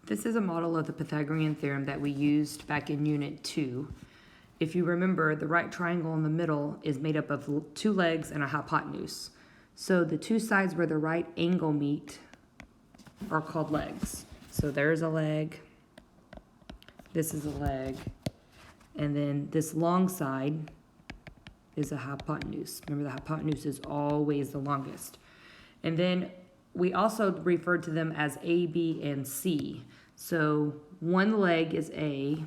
This is a model of the Pythagorean theorem that we used back in Unit 2. If you remember, the right triangle in the middle is made up of two legs and a hypotenuse. So the two sides where the right angle meet are called legs. So there's a leg, this is a leg, and then this long side is a hypotenuse. Remember, the hypotenuse is always the longest. And then we also referred to them as A, B, and C. So one leg is A,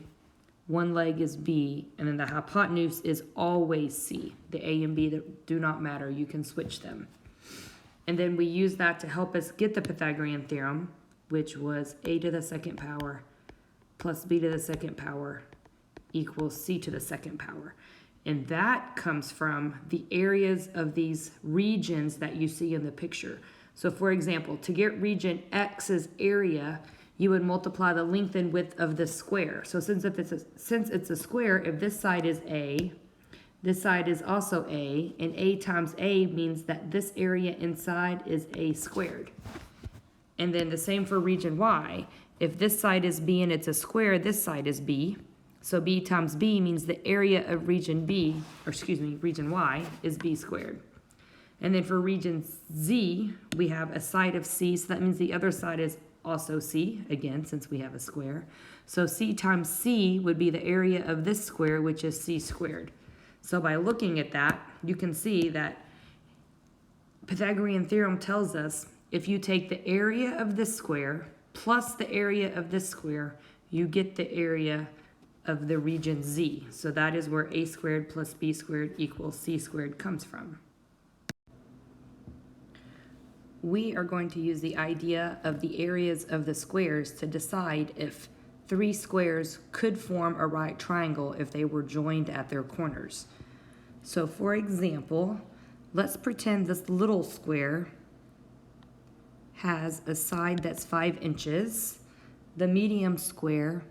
one leg is B, and then the hypotenuse is always C. The A and B do not matter. You can switch them. And then we use that to help us get the Pythagorean theorem, which was A to the second power plus B to the second power equals C to the second power. And that comes from the areas of these regions that you see in the picture. So for example, to get region X's area, you would multiply the length and width of the square. So since it's a square, if this side is A, this side is also A, and A times A means that this area inside is A squared. And then the same for region Y. If this side is B and it's a square, this side is B. So B times B means the area of region region Y is B squared. And then for region Z, we have a side of C, so that means the other side is also C, again, since we have a square. So C times C would be the area of this square, which is C squared. So by looking at that, you can see that Pythagorean theorem tells us if you take the area of this square plus the area of this square, you get the area of the region Z. So that is where A squared plus B squared equals C squared comes from. We are going to use the idea of the areas of the squares to decide if three squares could form a right triangle if they were joined at their corners. So for example, let's pretend this little square has a side that's 5 inches. The medium square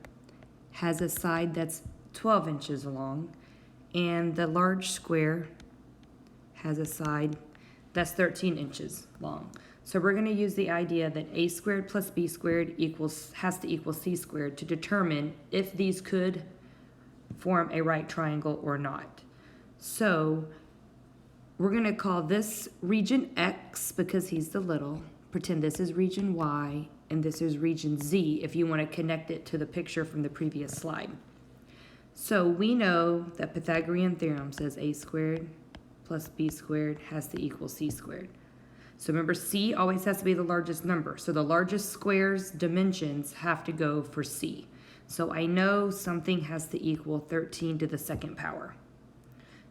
has a side that's 12 inches long, and the large square has a side that's 13 inches long. So we're going to use the idea that A squared plus B squared has to equal C squared to determine if these could form a right triangle or not. So we're going to call this region X because he's the little. Pretend this is region Y and this is region Z if you want to connect it to the picture from the previous slide. So we know that Pythagorean theorem says A squared plus B squared has to equal C squared. So remember, C always has to be the largest number. So the largest square's dimensions have to go for C. So I know something has to equal 13 to the second power.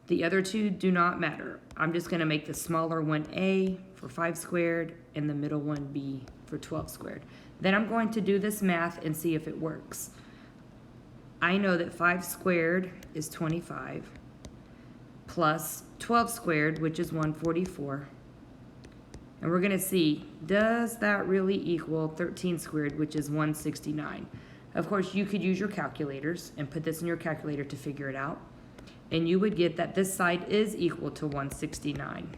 The other two do not matter. I'm just going to make the smaller one A for 5 squared and the middle one B for 12 squared. Then I'm going to do this math and see if it works. I know that 5 squared is 25 plus 12 squared, which is 144. And we're going to see, does that really equal 13 squared, which is 169? Of course, you could use your calculators and put this in your calculator to figure it out. And you would get that this side is equal to 169.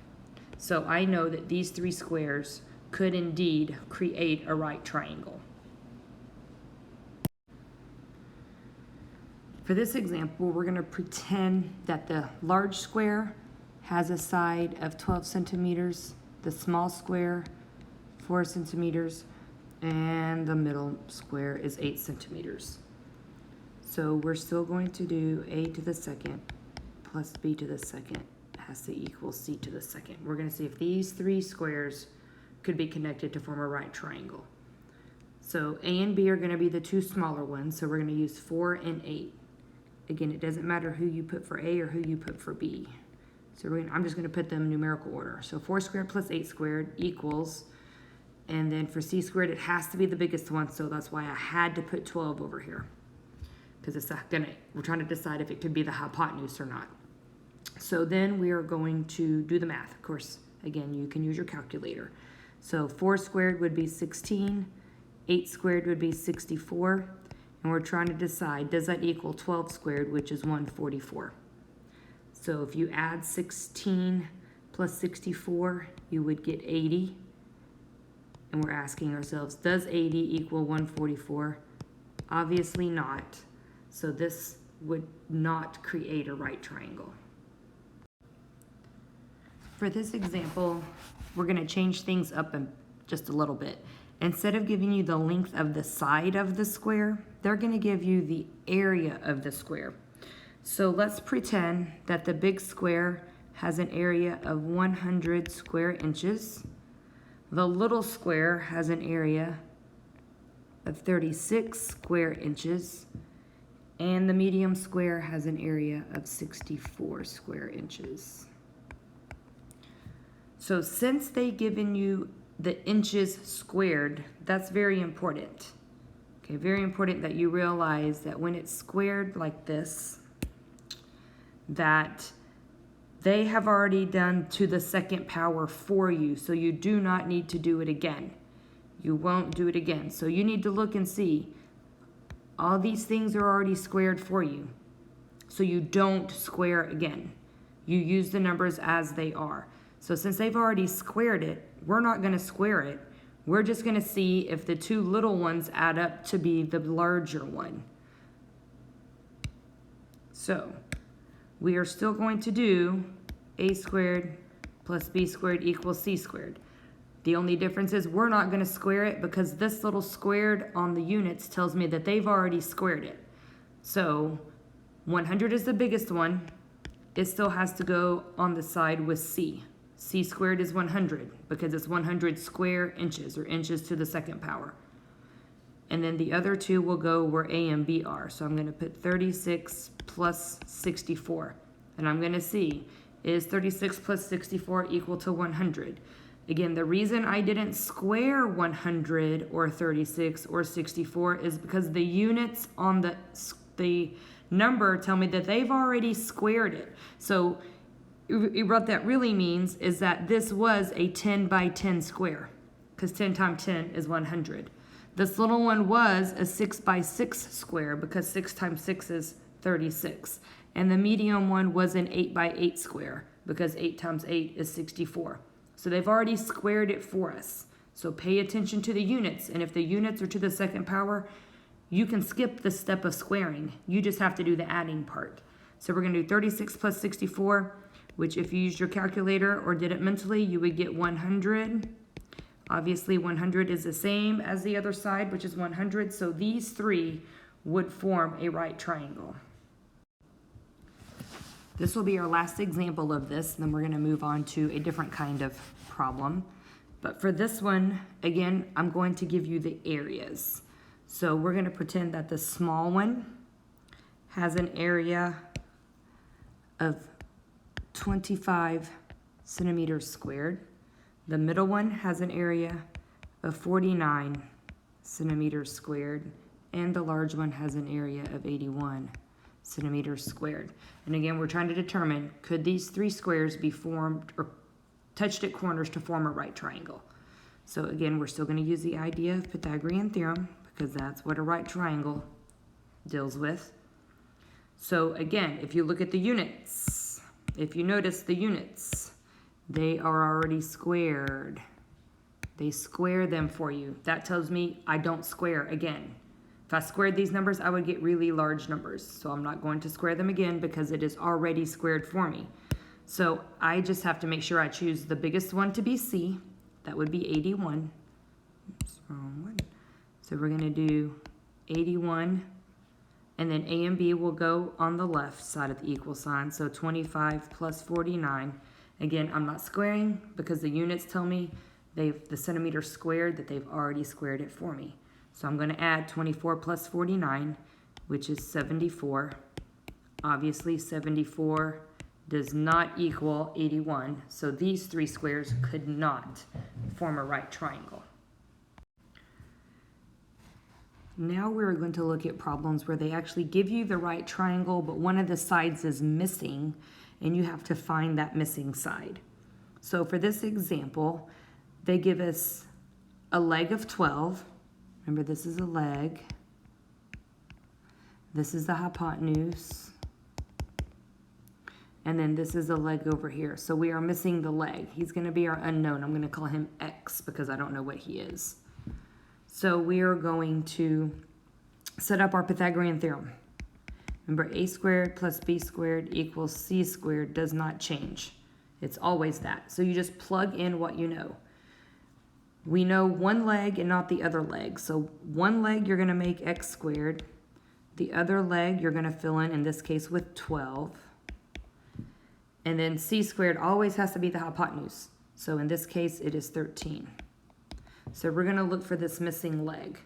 So I know that these three squares could indeed create a right triangle. For this example, we're going to pretend that the large square has a side of 12 centimeters, the small square 4 centimeters, and the middle square is 8 centimeters. So we're still going to do A to the second plus B to the second has to equal C to the second. We're going to see if these three squares could be connected to form a right triangle. So A and B are going to be the two smaller ones, so we're going to use 4 and 8. Again, it doesn't matter who you put for A or who you put for B. So I'm just going to put them in numerical order. So 4 squared plus 8 squared equals, and then for C squared, it has to be the biggest one, so that's why I had to put 12 over here. Because we're trying to decide if it could be the hypotenuse or not. So then we are going to do the math. Of course, again, you can use your calculator. So 4 squared would be 16, 8 squared would be 64, and we're trying to decide, does that equal 12 squared, which is 144? So if you add 16 plus 64, you would get 80. and we're asking ourselves, does 80 equal 144? Obviously not. So this would not create a right triangle. For this example, we're going to change things up just a little bit. Instead of giving you the length of the side of the square, they're going to give you the area of the square. So let's pretend that the big square has an area of 100 square inches. The little square has an area of 36 square inches. And the medium square has an area of 64 square inches. So since they've given you the inches squared, that's very important. Okay, very important that you realize that when it's squared like this, that they have already done to the second power for you, so you do not need to do it again. You won't do it again. So you need to look and see, all these things are already squared for you. So you don't square again. You use the numbers as they are. So since they've already squared it, we're not going to square it. We're just going to see if the two little ones add up to be the larger one. So we are still going to do a squared plus b squared equals c squared. The only difference is we're not going to square it because this little squared on the units tells me that they've already squared it. So 100 is the biggest one. It still has to go on the side with c. C squared is 100 because it's 100 square inches, or inches to the second power. And then the other two will go where a and b are. So I'm going to put 36 plus 64. And I'm going to see, is 36 plus 64 equal to 100? Again, the reason I didn't square 100 or 36 or 64 is because the units on the number tell me that they've already squared it. So what that really means is that this was a 10 by 10 square, because 10 times 10 is 100. This little one was a 6 by 6 square, because 6 times 6 is 36. And the medium one was an 8 by 8 square, because 8 times 8 is 64. So they've already squared it for us. So pay attention to the units, and if the units are to the second power, you can skip the step of squaring. You just have to do the adding part. So we're going to do 36 plus 64, which if you used your calculator or did it mentally, you would get 100. Obviously 100 is the same as the other side, which is 100. So these three would form a right triangle. This will be our last example of this, and then we're going to move on to a different kind of problem. But for this one, again, I'm going to give you the areas. So we're going to pretend that the small one has an area of 25 centimeters squared. The middle one has an area of 49 centimeters squared, and the large one has an area of 81 centimeters squared. And again, we're trying to determine, could these three squares be formed or touched at corners to form a right triangle? So again, we're still going to use the idea of Pythagorean theorem, because that's what a right triangle deals with. So again, if you look at the units, if you notice the units, they are already squared. They square them for you. That tells me I don't square again. If I squared these numbers, I would get really large numbers. So I'm not going to square them again because it is already squared for me. So I just have to make sure I choose the biggest one to be C. That would be 81. Oops, wrong one. So we're going to do 81. And then A and B will go on the left side of the equal sign. So 25 plus 49. Again, I'm not squaring because the units tell me the centimeters squared that they've already squared it for me. So I'm going to add 24 plus 49, which is 74. Obviously, 74 does not equal 81. So these three squares could not form a right triangle. Now we're going to look at problems where they actually give you the right triangle, but one of the sides is missing, and you have to find that missing side. So for this example, they give us a leg of 12. Remember, this is a leg. This is the hypotenuse. And then this is a leg over here. So we are missing the leg. He's going to be our unknown. I'm going to call him X because I don't know what he is. So we are going to set up our Pythagorean theorem. Remember, a squared plus b squared equals c squared does not change. It's always that. So you just plug in what you know. We know one leg and not the other leg. So one leg you're going to make x squared. The other leg you're going to fill in this case, with 12. And then c squared always has to be the hypotenuse. So in this case, it is 13. So we're going to look for this missing leg.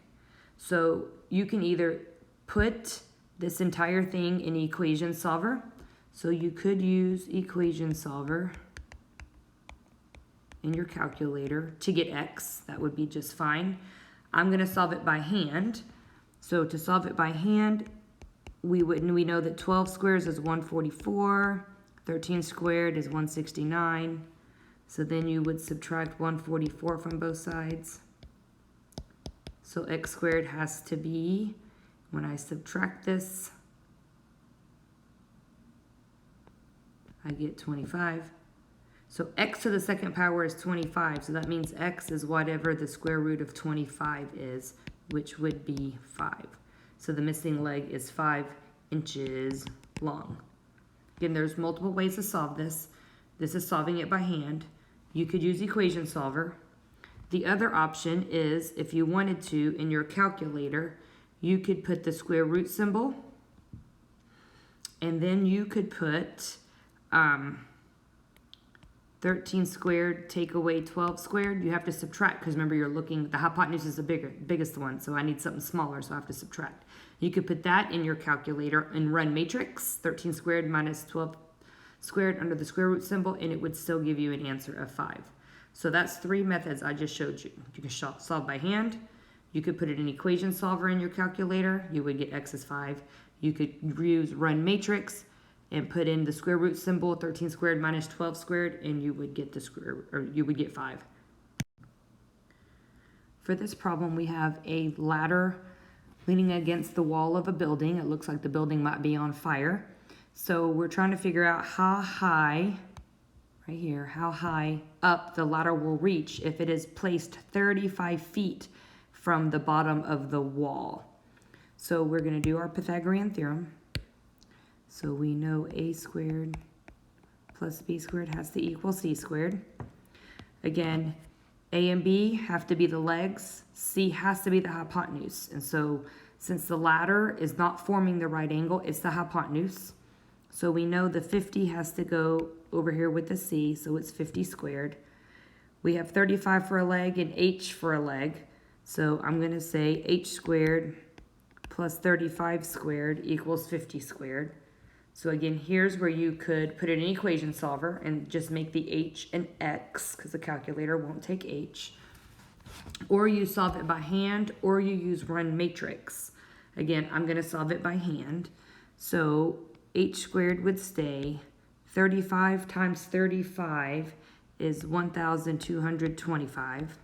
So you can either put this entire thing in equation solver. So you could use equation solver in your calculator to get x. That would be just fine. I'm going to solve it by hand. So to solve it by hand, we know that 12 squares is 144. 13 squared is 169. So then you would subtract 144 from both sides. So x squared has to be, when I subtract this, I get 25. So x to the second power is 25. So that means x is whatever the square root of 25 is, which would be 5. So the missing leg is 5 inches long. Again, there's multiple ways to solve this. This is solving it by hand. You could use equation solver. The other option is, if you wanted to, in your calculator, you could put the square root symbol, and then you could put 13 squared, take away 12 squared. You have to subtract, because remember, you're looking, the hypotenuse is the biggest one, so I need something smaller, so I have to subtract. You could put that in your calculator and run matrix, 13 squared minus 12 squared under the square root symbol, and it would still give you an answer of 5. So that's 3 methods I just showed you. You can solve by hand. You could put it in equation solver in your calculator. You would get x is 5. You could use run matrix and put in the square root symbol, 13 squared minus 12 squared, and you would get you would get 5. For this problem, we have a ladder leaning against the wall of a building. It looks like the building might be on fire. So we're trying to figure out how high, right here, how high up the ladder will reach if it is placed 35 feet from the bottom of the wall. So we're going to do our Pythagorean theorem. So we know a squared plus b squared has to equal c squared. Again, a and b have to be the legs. C has to be the hypotenuse. And so since the ladder is not forming the right angle, it's the hypotenuse. So we know the 50 has to go over here with the c, so it's 50 squared. We have 35 for a leg and h for a leg. So I'm going to say h squared plus 35 squared equals 50 squared. So again, here's where you could put it in an equation solver and just make the h an x, because the calculator won't take h. Or you solve it by hand, or you use run matrix. Again, I'm going to solve it by hand. So h squared would stay. 35 times 35 is 1,225.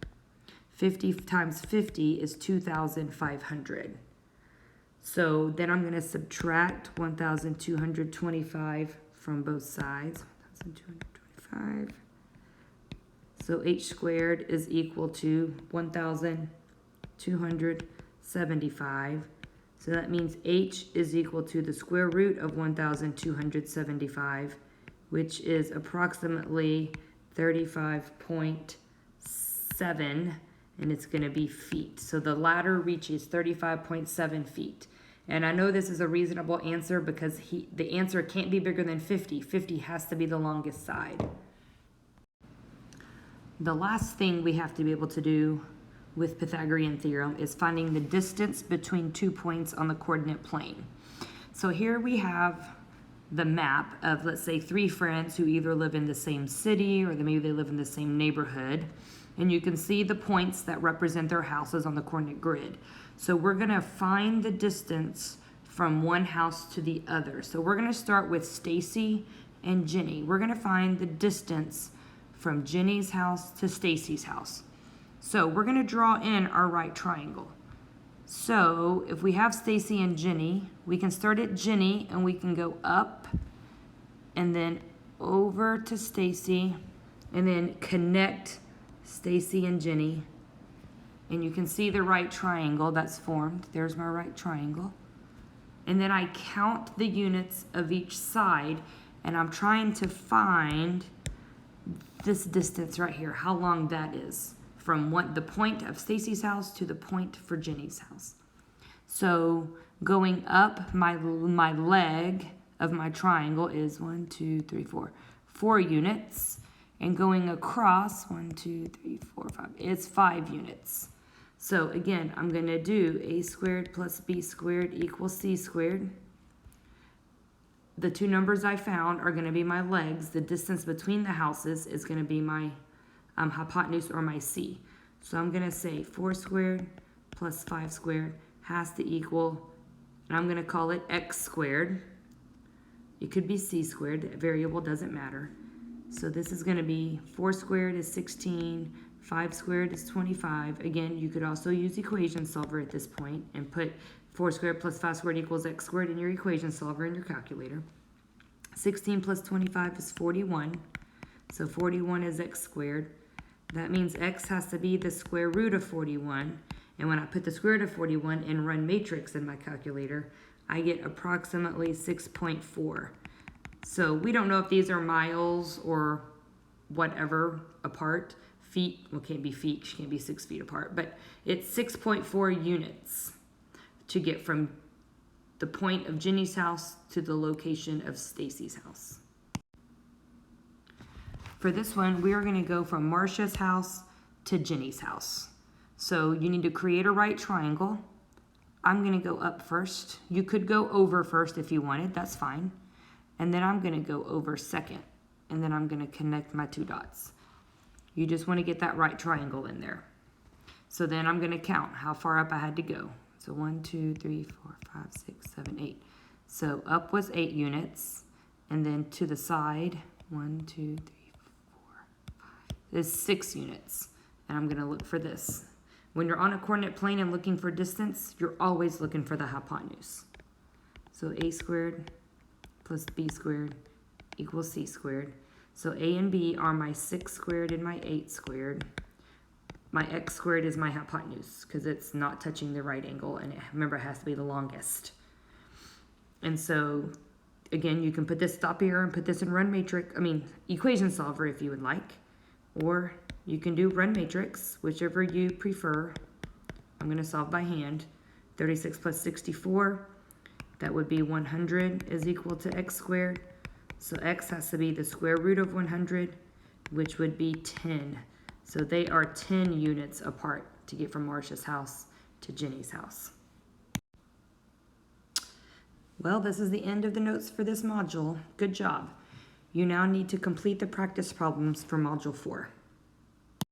50 times 50 is 2,500. So then I'm going to subtract 1,225 from both sides. 1,225. So h squared is equal to 1,275. So that means h is equal to the square root of 1,275, which is approximately 35.7, and it's going to be feet. So the ladder reaches 35.7 feet. And I know this is a reasonable answer because the answer can't be bigger than 50. 50 has to be the longest side. The last thing we have to be able to do with Pythagorean theorem is finding the distance between 2 points on the coordinate plane. So here we have the map of, let's say, 3 friends who either live in the same city or maybe they live in the same neighborhood. And you can see the points that represent their houses on the coordinate grid. So we're going to find the distance from one house to the other. So we're going to start with Stacy and Jenny. We're going to find the distance from Jenny's house to Stacy's house. So we're going to draw in our right triangle. So if we have Stacy and Jenny, we can start at Jenny and we can go up and then over to Stacy, and then connect Stacy and Jenny. And you can see the right triangle that's formed. There's my right triangle. And then I count the units of each side, and I'm trying to find this distance right here, how long that is from the point of Stacy's house to the point for Jenny's house. So going up my leg of my triangle is 4 units, and going across 5 is 5 units. So again, I'm going to do a squared plus b squared equals c squared. The two numbers I found are going to be my legs. The distance between the houses is going to be my hypotenuse, or my c. So I'm going to say 4 squared plus 5 squared has to equal, and I'm going to call it x squared. It could be c squared. The variable doesn't matter. So this is going to be 4 squared is 16, 5 squared is 25. Again, you could also use equation solver at this point and put 4 squared plus 5 squared equals x squared in your equation solver in your calculator. 16 plus 25 is 41. So 41 is x squared. That means x has to be the square root of 41. And when I put the square root of 41 and run matrix in my calculator, I get approximately 6.4. So we don't know if these are miles or whatever apart. Feet, well, can't be feet, she can't be 6 feet apart, but it's 6.4 units to get from the point of Jenny's house to the location of Stacy's house. For this one, we are going to go from Marcia's house to Jenny's house. So you need to create a right triangle. I'm going to go up first. You could go over first if you wanted, that's fine. And then I'm going to go over second, and then I'm going to connect my 2 dots. You just want to get that right triangle in there. So then I'm going to count how far up I had to go. So 1, 2, 3, 4, 5, 6, 7, 8. So up was 8 units, and then to the side, 1, 2, 3, 4, 5, is 6 units. And I'm going to look for this. When you're on a coordinate plane and looking for distance, you're always looking for the hypotenuse. So a squared plus b squared equals c squared. So a and b are my 6 squared and my 8 squared. My x squared is my hypotenuse because it's not touching the right angle, and remember it has to be the longest. And so again, you can put this stop here and put this in equation solver if you would like, or you can do run matrix, whichever you prefer. I'm going to solve by hand. 36 plus 64, that would be 100 is equal to x squared. So x has to be the square root of 100, which would be 10. So they are 10 units apart to get from Marcia's house to Jenny's house. Well, this is the end of the notes for this module. Good job. You now need to complete the practice problems for Module 4.